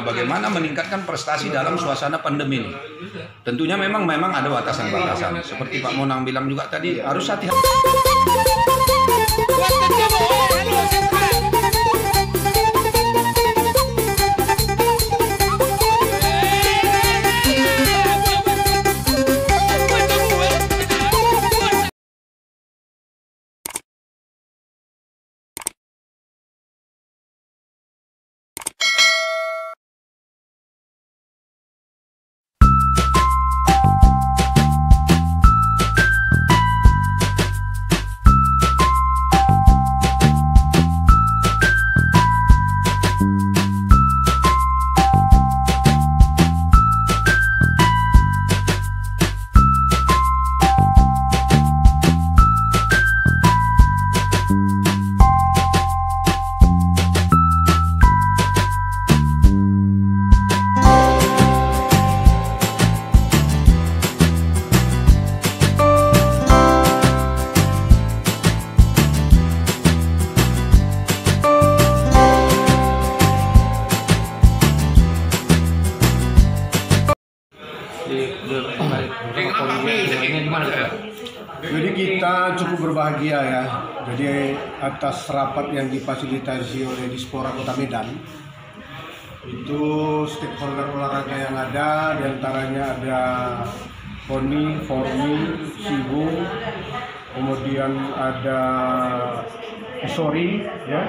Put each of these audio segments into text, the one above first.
bagaimana meningkatkan prestasi dalam suasana pandemi ini. Tentunya memang ada batasan-batasan. Seperti Pak Monang bilang juga tadi, harus hati-hati. Jadi kita cukup berbahagia ya. Jadi atas rapat yang difasilitasi oleh Dispora Kota Medan, itu stakeholder olahraga yang ada, diantaranya ada KONI, FORMI, SIBU, kemudian ada ISORI, ya,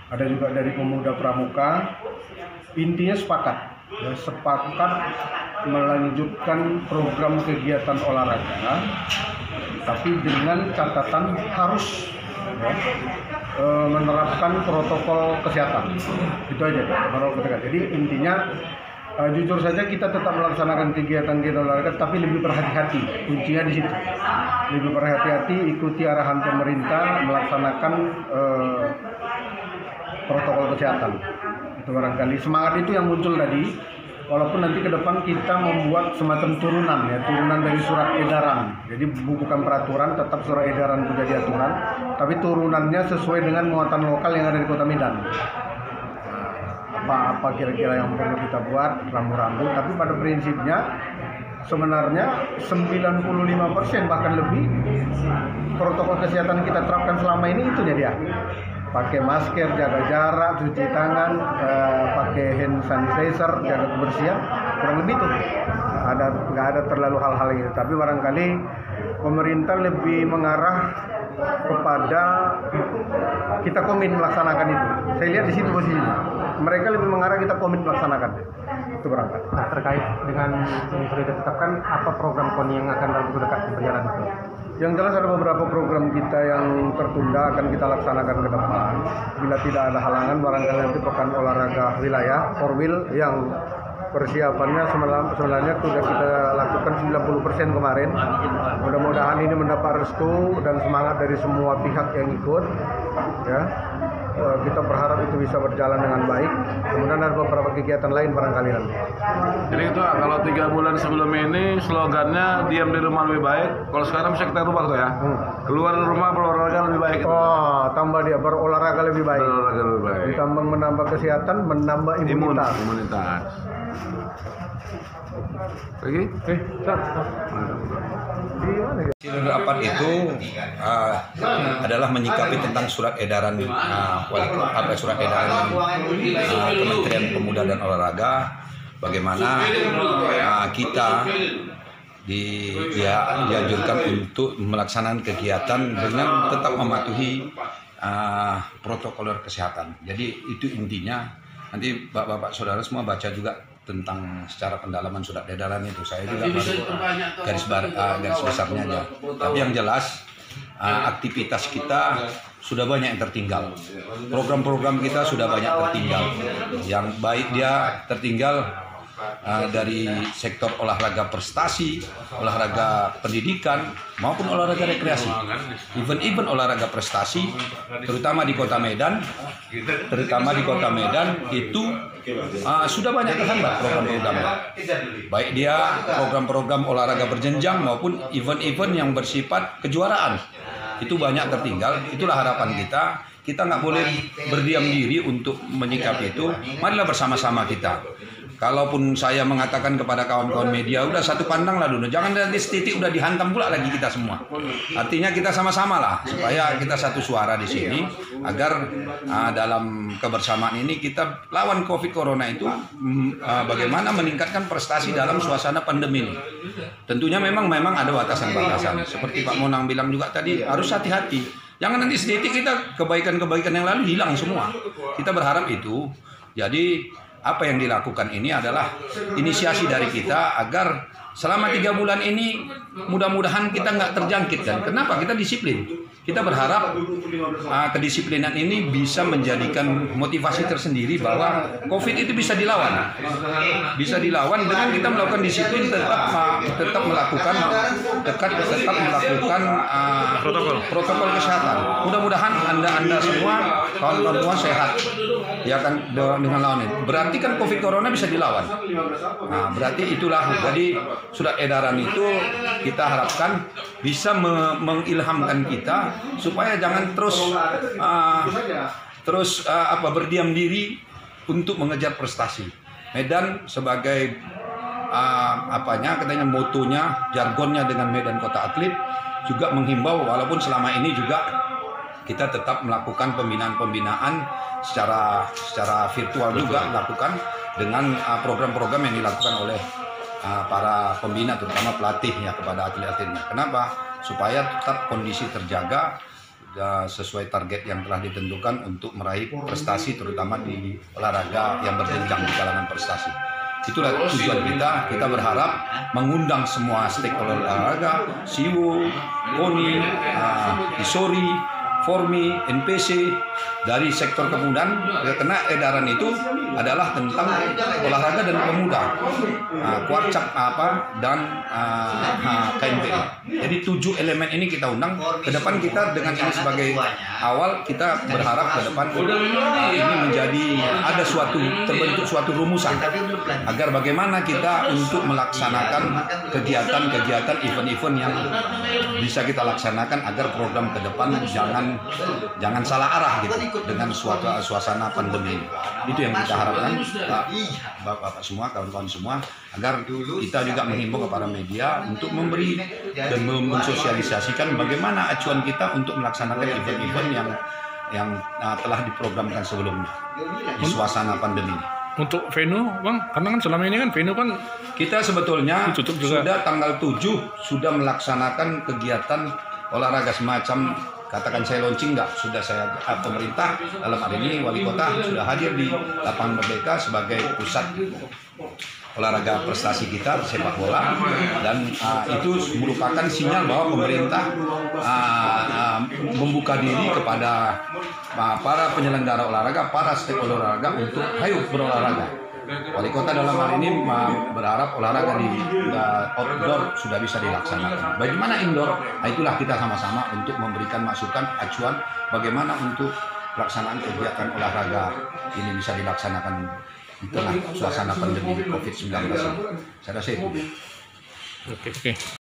ada juga dari Pemuda Pramuka. Intinya sepakat melanjutkan program kegiatan olahraga, tapi dengan catatan harus menerapkan protokol kesehatan. Itu aja, protokol kesehatan. Jadi intinya jujur saja kita tetap melaksanakan kegiatan olahraga, tapi lebih berhati-hati. Kuncinya di situ. Lebih berhati-hati, ikuti arahan pemerintah, melaksanakan protokol kesehatan. Itu barangkali semangat itu yang muncul tadi. Walaupun nanti ke depan kita membuat semacam turunan dari surat edaran. Jadi bukan peraturan, tetap surat edaran menjadi aturan, tapi turunannya sesuai dengan muatan lokal yang ada di Kota Medan. Apa kira-kira yang perlu kita buat, rambu-rambu, tapi pada prinsipnya sebenarnya 95% bahkan lebih protokol kesehatan kita terapkan selama ini itu dia. Pakai masker, jaga jarak, cuci tangan, pakai hand sanitizer, jaga kebersihan, kurang lebih itu. Nggak ada terlalu hal-hal ini. Tapi barangkali pemerintah lebih mengarah kepada kita komit melaksanakan itu. Saya lihat di situ posisinya. Mereka lebih mengarah kita komit melaksanakan. Itu barangkali. Nah, terkait dengan yang sudah ditetapkan, apa program KONI yang akan dalam waktu dekat berjalan itu? Yang jelas ada beberapa program kita yang tertunda akan kita laksanakan ke depan. Bila tidak ada halangan, barangkali nanti pekan olahraga wilayah, Korwil, yang persiapannya sebenarnya sudah kita lakukan 90% kemarin. Mudah-mudahan ini mendapat restu dan semangat dari semua pihak yang ikut. Ya, kita berharap itu bisa berjalan dengan baik. Kemudian ada beberapa kegiatan lain barangkali nanti. Jadi itu kalau 3 bulan sebelum ini slogannya diam di rumah lebih baik. Kalau sekarang bisa kita rubah tuh ya. Keluar dari rumah berolahraga lebih baik. Oh, tambah dia berolahraga lebih baik. Berolahraga lebih baik. Ditambah menambah kesehatan, menambah imunitas. Lagi? Hasil rapat itu adalah menyikapi tentang surat edaran surat edaran Kementerian Pemuda dan Olahraga, bagaimana kita dianjurkan untuk melaksanakan kegiatan dengan tetap mematuhi protokol kesehatan. Jadi itu intinya. Nanti bapak-bapak saudara semua baca juga tentang secara pendalaman surat edaran itu. Saya juga baru garis besarnya aja. Tapi yang jelas aktivitas kita sudah banyak yang tertinggal. Program-program kita sudah banyak tertinggal. Yang baik dia tertinggal dari sektor olahraga prestasi, olahraga pendidikan, maupun olahraga rekreasi. Event-event olahraga prestasi, terutama di Kota Medan, itu sudah banyak terhambat program-programnya. Baik dia program-program olahraga berjenjang maupun event-event yang bersifat kejuaraan. Itu banyak tertinggal. Itulah harapan kita kita nggak boleh berdiam diri untuk menyikapi itu. Marilah bersama-sama kita. Kalaupun saya mengatakan kepada kawan-kawan media, udah satu pandang lah dulu, jangan nanti setitik udah dihantam pula lagi kita semua. Artinya kita sama-sama lah, supaya kita satu suara di sini, agar dalam kebersamaan ini kita lawan COVID Corona itu bagaimana meningkatkan prestasi dalam suasana pandemi ini. Tentunya memang ada batasan-batasan. Seperti Pak Monang bilang juga tadi, harus hati-hati. Jangan nanti setitik kita kebaikan-kebaikan yang lalu hilang semua. Kita berharap itu. Jadi apa yang dilakukan ini adalah inisiasi dari kita agar selama 3 bulan ini mudah-mudahan kita nggak terjangkit. Dan kenapa? Kita disiplin. Kita berharap kedisiplinan ini bisa menjadikan motivasi tersendiri bahwa COVID itu bisa dilawan. Bisa dilawan dengan kita melakukan disiplin, tetap melakukan protokol kesehatan. Mudah-mudahan Anda semua kawan-kawan semua sehat. Ya kan dengan lawan itu. Berarti kan COVID Corona bisa dilawan. Nah, berarti itulah. Jadi surat edaran itu kita harapkan bisa mengilhamkan kita supaya jangan terus berdiam diri untuk mengejar prestasi. Medan sebagai katanya motonya, jargonnya dengan Medan Kota Atlet juga menghimbau, walaupun selama ini juga kita tetap melakukan pembinaan secara virtual juga lakukan dengan program-program yang dilakukan oleh para pembina, terutama pelatih ya kepada atlet-atletnya. Kenapa? Supaya tetap kondisi terjaga sesuai target yang telah ditentukan untuk meraih prestasi, terutama di olahraga yang berjenjang di kalangan prestasi. Itulah tujuan kita. Kita berharap mengundang semua stakeholder olahraga, SIWO, KONI, ISORI, Formi, NPC, dari sektor kepemudaan, karena edaran itu adalah tentang olahraga dan pemuda, Kuarcap dan KMPI. Jadi 7 elemen ini kita undang. Ke depan kita dengan ini sebagai awal, kita berharap ke depan ini menjadi terbentuk suatu rumusan agar bagaimana kita untuk melaksanakan kegiatan-kegiatan, event-event yang bisa kita laksanakan agar program ke depan jangan salah arah gitu dengan suasana pandemi ini. Itu yang kita harapkan, Bapak semua, kawan-kawan semua, agar kita juga menghimbau kepada media untuk memberi dan mensosialisasikan bagaimana acuan kita untuk melaksanakan event-event yang telah diprogramkan sebelumnya di suasana pandemi ini. Untuk venue, Bang, karena kan selama ini kan venue kan kita sebetulnya juga. Sudah tanggal 7 sudah melaksanakan kegiatan olahraga semacam, katakan saya launching sudah saya pemerintah dalam hari ini wali kota sudah hadir di lapangan Merdeka sebagai pusat olahraga prestasi kita sepak bola, dan itu merupakan sinyal bahwa pemerintah membuka diri kepada para penyelenggara olahraga, para stakeholder olahraga untuk ayo berolahraga. Wali kota dalam hal ini berharap olahraga di outdoor sudah bisa dilaksanakan. Bagaimana indoor? Nah, itulah kita sama-sama untuk memberikan masukan, acuan bagaimana untuk pelaksanaan kegiatan olahraga ini bisa dilaksanakan di tengah suasana pandemi COVID-19. Saya rasa itu. Oke.